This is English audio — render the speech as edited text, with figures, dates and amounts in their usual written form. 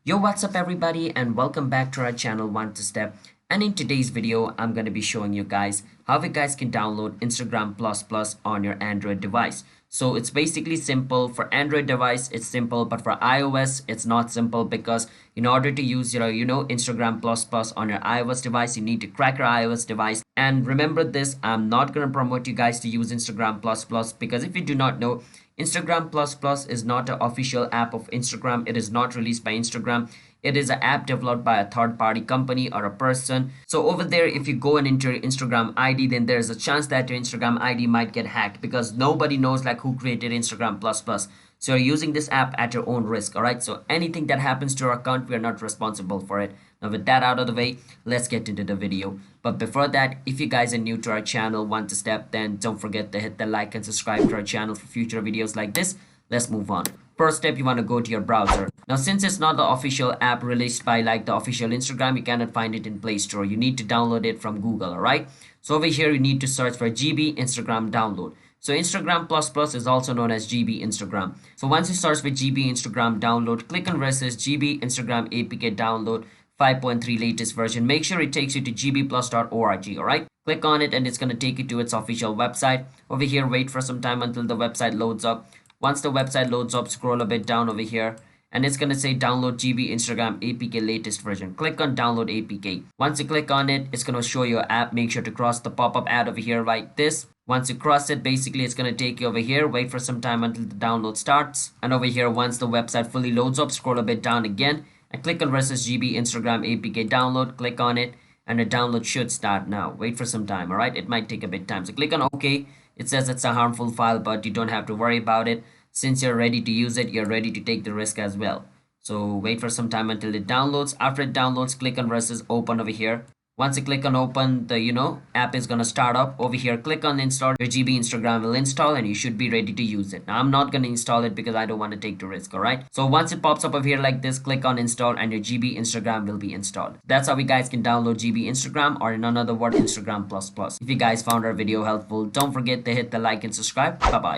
Yo, what's up everybody, and welcome back to our channel One to Step. And in today's video I'm going to be showing you guys how you guys can download Instagram Plus Plus on your Android device. So it's basically simple. For Android device it's simple, but for iOS it's not simple, because in order to use Instagram Plus Plus on your iOS device, you need to crack your iOS device. And remember this, I'm not going to promote you guys to use Instagram Plus Plus, because if you do not know, Instagram Plus Plus is not an official app of Instagram. It is not released by Instagram. It is an app developed by a third-party company or a person. So over there, if you go and enter your Instagram ID, then there's a chance that your Instagram ID might get hacked, because nobody knows like who created Instagram Plus Plus. So you're using this app at your own risk, all right? So anything that happens to your account, we are not responsible for it. Now with that out of the way, let's get into the video. But before that, if you guys are new to our channel, Want to Step, then don't forget to hit the like and subscribe to our channel for future videos like this. Let's move on. First step, you want to go to your browser. Now since it's not the official app released by like the official Instagram, you cannot find it in Play Store. You need to download it from Google, all right? So over here, you need to search for GB Instagram download. So Instagram Plus Plus is also known as GB Instagram. So once you search for GB Instagram download, click on where it says GB Instagram APK download 5.3 latest version. Make sure it takes you to gbplus.org, all right? Click on it and it's going to take you to its official website. Over here, wait for some time until the website loads up. Once the website loads up, scroll a bit down over here and it's going to say download GB Instagram APK latest version. Click on download APK. Once you click on it, it's going to show your app. Make sure to cross the pop-up ad over here like this. Once you cross it, basically it's going to take you over here. Wait for some time until the download starts. And over here, once the website fully loads up, scroll a bit down again and click on where it says GB Instagram APK download. Click on it and the download should start now. Wait for some time, all right? It might take a bit time. So click on OK. It says it's a harmful file, but you don't have to worry about it. Since you're ready to use it, you're ready to take the risk as well. So wait for some time until it downloads. After it downloads, click on where it says open over here. Once you click on open, the app is gonna start up. Over here, click on install. Your GB Instagram will install and you should be ready to use it. Now I'm not gonna install it because I don't want to take the risk, all right? So once it pops up over here like this, click on install and your GB Instagram will be installed. That's how you guys can download GB Instagram, or in another word, Instagram Plus Plus. If you guys found our video helpful, don't forget to hit the like and subscribe. Bye bye.